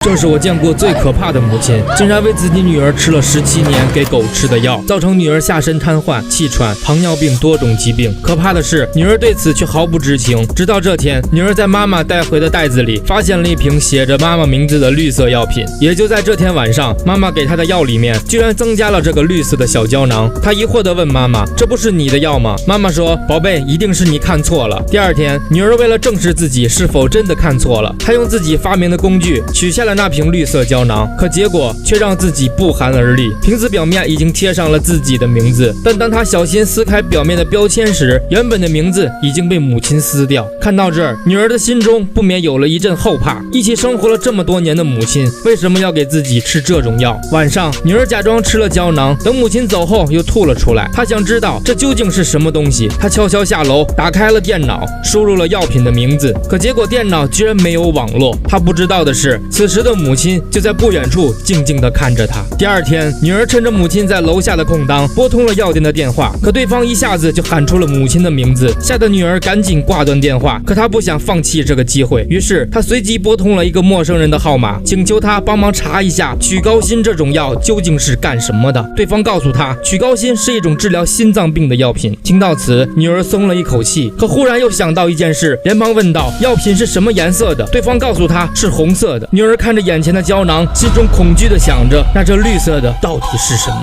这是我见过最可怕的母亲，竟然为自己女儿吃了17年给狗吃的药，造成女儿下身瘫痪、气喘、糖尿病多种疾病。可怕的是，女儿对此却毫不知情。直到这天，女儿在妈妈带回的袋子里发现了一瓶写着妈妈名字的绿色药品。也就在这天晚上，妈妈给她的药里面居然增加了这个绿色的小胶囊。她疑惑地问妈妈：“这不是你的药吗？”妈妈说：“宝贝，一定是你看错了。”第二天，女儿为了证实自己是否真的看错了，她用自己发明的工具取下了那瓶绿色胶囊，可结果却让自己不寒而栗。瓶子表面已经贴上了自己的名字，但当她小心撕开表面的标签时，原本的名字已经被母亲撕掉。看到这儿，女儿的心中不免有了一阵后怕。一起生活了这么多年的母亲，为什么要给自己吃这种药？晚上，女儿假装吃了胶囊，等母亲走后又吐了出来。她想知道这究竟是什么东西。她悄悄下楼，打开了电脑，输入了药品的名字，可结果电脑居然没有网络。她不知道的是，此时的母亲就在不远处静静地看着她。第二天，女儿趁着母亲在楼下的空档，拨通了药店的电话，可对方一下子就喊出了母亲的名字，吓得女儿赶紧挂断电话。可她不想放弃这个机会，于是她随即拨通了一个陌生人的号码，请求他帮忙查一下曲高薪这种药究竟是干什么的。对方告诉她，曲高薪是一种治疗心脏病的药品。听到此，女儿松了一口气，可忽然又想到一件事，连忙问道：“药品是什么颜色的？”对方告诉她是红色的。女儿看着眼前的胶囊，心中恐惧地想着，那这绿色的到底是什么？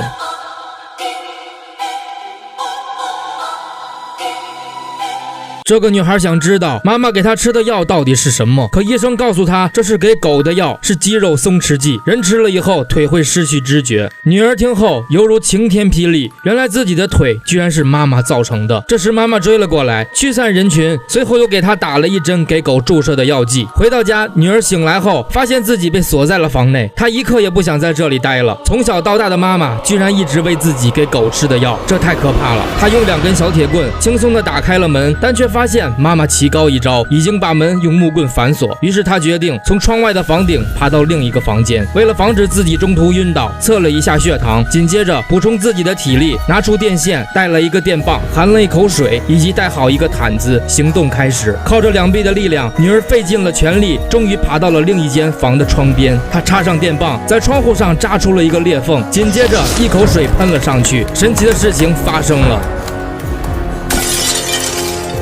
这个女孩想知道妈妈给她吃的药到底是什么，可医生告诉她这是给狗的药，是肌肉松弛剂，人吃了以后腿会失去知觉。女儿听后犹如晴天霹雳，原来自己的腿居然是妈妈造成的。这时妈妈追了过来，驱散人群，随后又给她打了一针给狗注射的药剂。回到家，女儿醒来后发现自己被锁在了房内，她一刻也不想在这里待了。从小到大的妈妈居然一直喂自己给狗吃的药，这太可怕了。她用2根小铁棍轻松地打开了门，但却发现妈妈棋高一招，已经把门用木棍反锁。于是她决定从窗外的房顶爬到另一个房间，为了防止自己中途晕倒，测了一下血糖，紧接着补充自己的体力，拿出电线，带了一个电棒，含了一口水，以及带好一个毯子，行动开始。靠着2臂的力量，女儿费尽了全力，终于爬到了另一间房的窗边。她插上电棒，在窗户上扎出了一个裂缝，紧接着一口水喷了上去。神奇的事情发生了。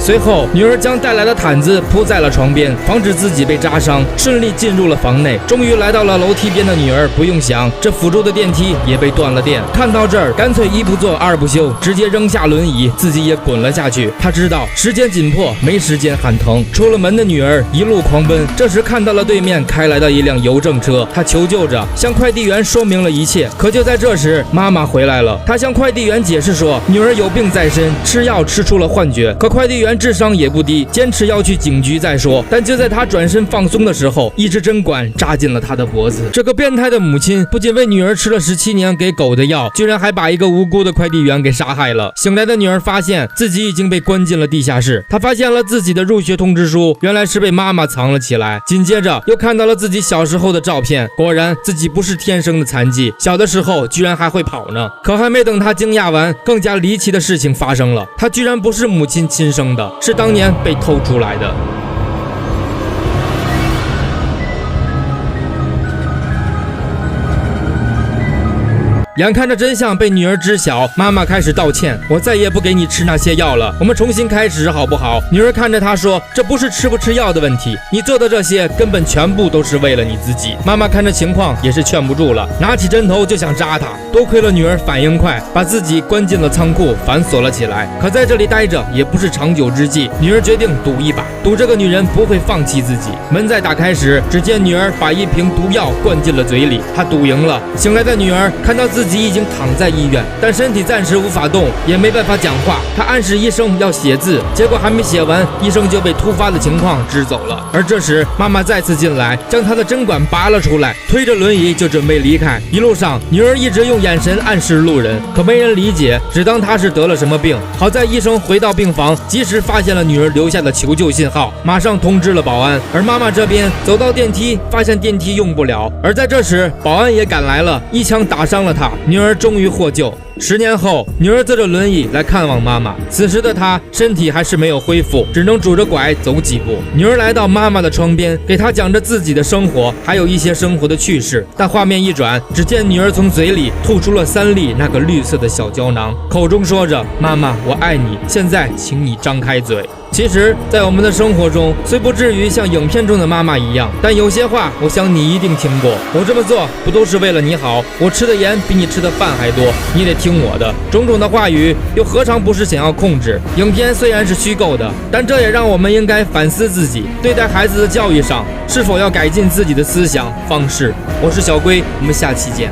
随后，女儿将带来的毯子铺在了床边，防止自己被扎伤，顺利进入了房内。终于来到了楼梯边的女儿，不用想，这辅助的电梯也被断了电。看到这儿，干脆一不做二不休，直接扔下轮椅，自己也滚了下去。她知道时间紧迫，没时间喊疼。出了门的女儿一路狂奔，这时看到了对面开来的一辆邮政车，她求救着，向快递员说明了一切。可就在这时，妈妈回来了，她向快递员解释说，女儿有病在身，吃药吃出了幻觉。可快递员智商也不低，坚持要去警局再说。但就在他转身放松的时候，一支针管扎进了他的脖子。这个变态的母亲不仅为女儿吃了17年给狗的药，居然还把一个无辜的快递员给杀害了。醒来的女儿发现自己已经被关进了地下室，她发现了自己的入学通知书，原来是被妈妈藏了起来。紧接着又看到了自己小时候的照片，果然自己不是天生的残疾，小的时候居然还会跑呢。可还没等她惊讶完，更加离奇的事情发生了，她居然不是母亲亲生的，是当年被偷出来的。眼看着真相被女儿知晓，妈妈开始道歉，我再也不给你吃那些药了，我们重新开始好不好？女儿看着她说，这不是吃不吃药的问题，你做的这些根本全部都是为了你自己。妈妈看着情况也是劝不住了，拿起针头就想扎她。多亏了女儿反应快，把自己关进了仓库，反锁了起来。可在这里待着也不是长久之计，女儿决定赌一把，赌这个女人不会放弃自己。门在打开时，只见女儿把一瓶毒药灌进了嘴里，她赌赢了。醒来的女儿看到自己已经躺在医院，但身体暂时无法动，也没办法讲话。她暗示医生要写字，结果还没写完，医生就被突发的情况支走了。而这时，妈妈再次进来，将她的针管拔了出来，推着轮椅就准备离开。一路上，女儿一直用眼神暗示路人，可没人理解，只当她是得了什么病。好在医生回到病房，及时发现了女儿留下的求救信号，马上通知了保安。而妈妈这边走到电梯，发现电梯用不了，而在这时，保安也赶来了，一枪打伤了她。女儿终于获救。10年后，女儿坐着轮椅来看望妈妈，此时的她身体还是没有恢复，只能拄着拐走几步。女儿来到妈妈的窗边，给她讲着自己的生活，还有一些生活的趣事。但画面一转，只见女儿从嘴里吐出了3粒那个绿色的小胶囊，口中说着：“妈妈，我爱你，现在请你张开嘴。”其实，在我们的生活中，虽不至于像影片中的妈妈一样，但有些话，我想你一定听过。我这么做不都是为了你好？我吃的盐比你吃的饭还多，你得听我的。种种的话语，又何尝不是想要控制？影片虽然是虚构的，但这也让我们应该反思自己，对待孩子的教育上，是否要改进自己的思想方式。我是小龟，我们下期见。